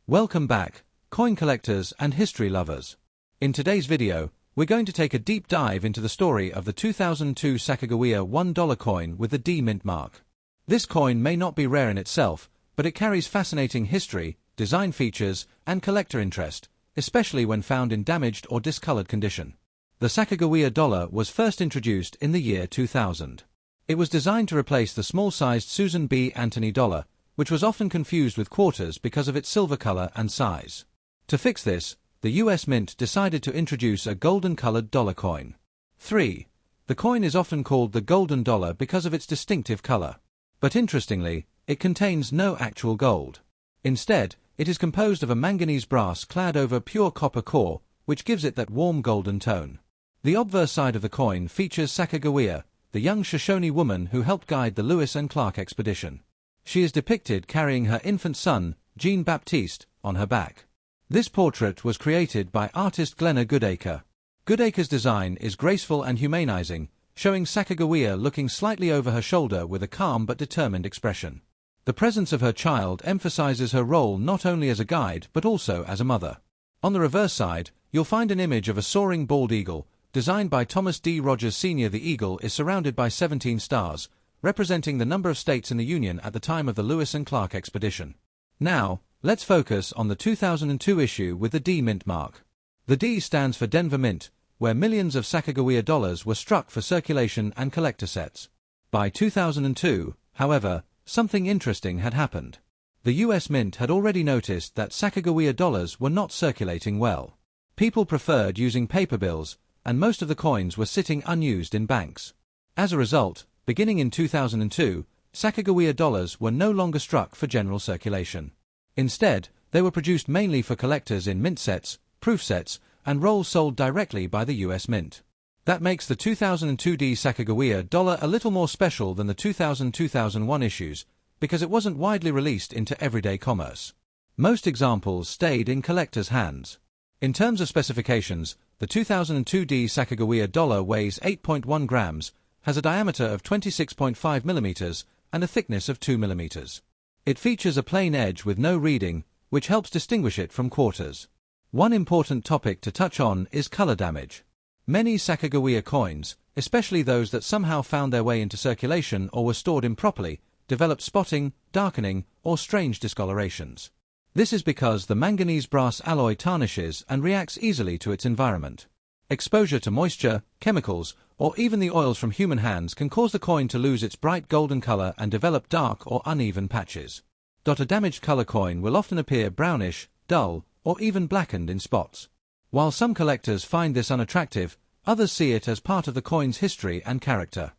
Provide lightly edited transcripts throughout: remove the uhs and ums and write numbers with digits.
Welcome back, coin collectors and history lovers. In today's video, we're going to take a deep dive into the story of the 2002 Sacagawea $1 coin with the D mint mark. This coin may not be rare in itself, but it carries fascinating history, design features, and collector interest, especially when found in damaged or discolored condition. The Sacagawea dollar was first introduced in the year 2000. It was designed to replace the small-sized Susan B. Anthony dollar, which was often confused with quarters because of its silver color and size. To fix this, the US Mint decided to introduce a golden-colored dollar coin. 3. The coin is often called the golden dollar because of its distinctive color. But interestingly, it contains no actual gold. Instead, it is composed of a manganese brass clad over pure copper core, which gives it that warm golden tone. The obverse side of the coin features Sacagawea, the young Shoshone woman who helped guide the Lewis and Clark expedition. She is depicted carrying her infant son, Jean Baptiste, on her back. This portrait was created by artist Glenna Goodacre. Goodacre's design is graceful and humanizing, showing Sacagawea looking slightly over her shoulder with a calm but determined expression. The presence of her child emphasizes her role not only as a guide but also as a mother. On the reverse side, you'll find an image of a soaring bald eagle, designed by Thomas D. Rogers Sr. The eagle is surrounded by 17 stars, representing the number of states in the Union at the time of the Lewis and Clark expedition. Now, let's focus on the 2002 issue with the D mint mark. The D stands for Denver Mint, where millions of Sacagawea dollars were struck for circulation and collector sets. By 2002, however, something interesting had happened. The US Mint had already noticed that Sacagawea dollars were not circulating well. People preferred using paper bills, and most of the coins were sitting unused in banks. As a result, beginning in 2002, Sacagawea dollars were no longer struck for general circulation. Instead, they were produced mainly for collectors in mint sets, proof sets, and rolls sold directly by the US Mint. That makes the 2002 D Sacagawea dollar a little more special than the 2000-2001 issues, because it wasn't widely released into everyday commerce. Most examples stayed in collectors' hands. In terms of specifications, the 2002 D Sacagawea dollar weighs 8.1 grams, has a diameter of 26.5 millimeters, and a thickness of 2 millimeters. It features a plain edge with no reading, which helps distinguish it from quarters. One important topic to touch on is color damage. Many Sacagawea coins, especially those that somehow found their way into circulation or were stored improperly, developed spotting, darkening, or strange discolorations. This is because the manganese brass alloy tarnishes and reacts easily to its environment. Exposure to moisture, chemicals, or even the oils from human hands can cause the coin to lose its bright golden color and develop dark or uneven patches. A damaged color coin will often appear brownish, dull, or even blackened in spots. While some collectors find this unattractive, others see it as part of the coin's history and character.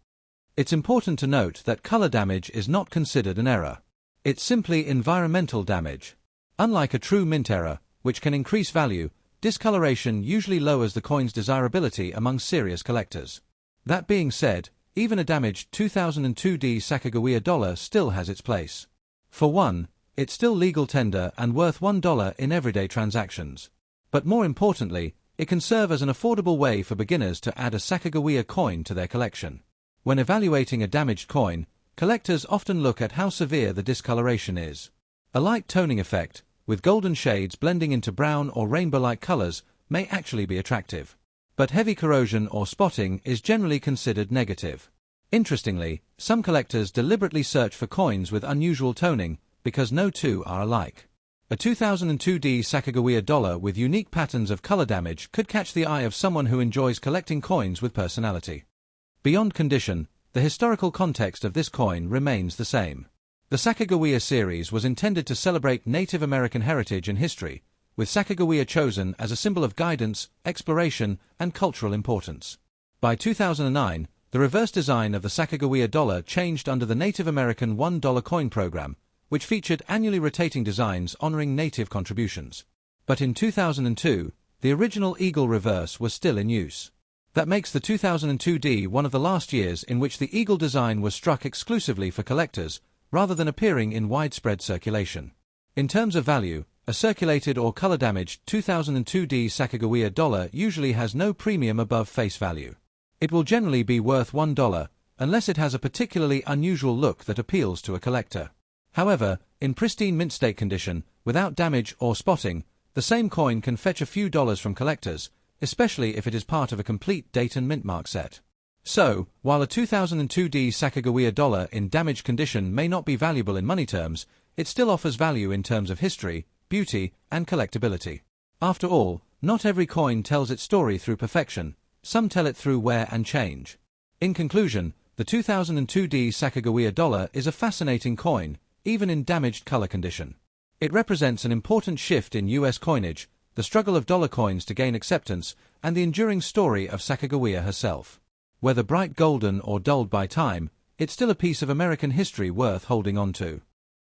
It's important to note that color damage is not considered an error. It's simply environmental damage. Unlike a true mint error, which can increase value, discoloration usually lowers the coin's desirability among serious collectors. That being said, even a damaged 2002 D Sacagawea dollar still has its place. For one, it's still legal tender and worth $1 in everyday transactions. But more importantly, it can serve as an affordable way for beginners to add a Sacagawea coin to their collection. When evaluating a damaged coin, collectors often look at how severe the discoloration is. A light toning effect, with golden shades blending into brown or rainbow-like colors, may actually be attractive. But heavy corrosion or spotting is generally considered negative. Interestingly, some collectors deliberately search for coins with unusual toning, because no two are alike. A 2002 D Sacagawea dollar with unique patterns of color damage could catch the eye of someone who enjoys collecting coins with personality. Beyond condition, the historical context of this coin remains the same. The Sacagawea series was intended to celebrate Native American heritage and history, with Sacagawea chosen as a symbol of guidance, exploration, and cultural importance. By 2009, the reverse design of the Sacagawea dollar changed under the Native American $1 coin program, which featured annually rotating designs honoring Native contributions. But in 2002, the original eagle reverse was still in use. That makes the 2002 D one of the last years in which the eagle design was struck exclusively for collectors, rather than appearing in widespread circulation. In terms of value, a circulated or color-damaged 2002 D Sacagawea dollar usually has no premium above face value. It will generally be worth $1, unless it has a particularly unusual look that appeals to a collector. However, In pristine mint state condition, without damage or spotting, the same coin can fetch a few dollars from collectors, especially if it is part of a complete date and mint mark set. So, while a 2002D Sacagawea dollar in damaged condition may not be valuable in money terms, it still offers value in terms of history, beauty, and collectability. After all, not every coin tells its story through perfection, some tell it through wear and change. In conclusion, the 2002D Sacagawea dollar is a fascinating coin, even in damaged color condition. It represents an important shift in US coinage, the struggle of dollar coins to gain acceptance, and the enduring story of Sacagawea herself. Whether bright golden or dulled by time, it's still a piece of American history worth holding on to.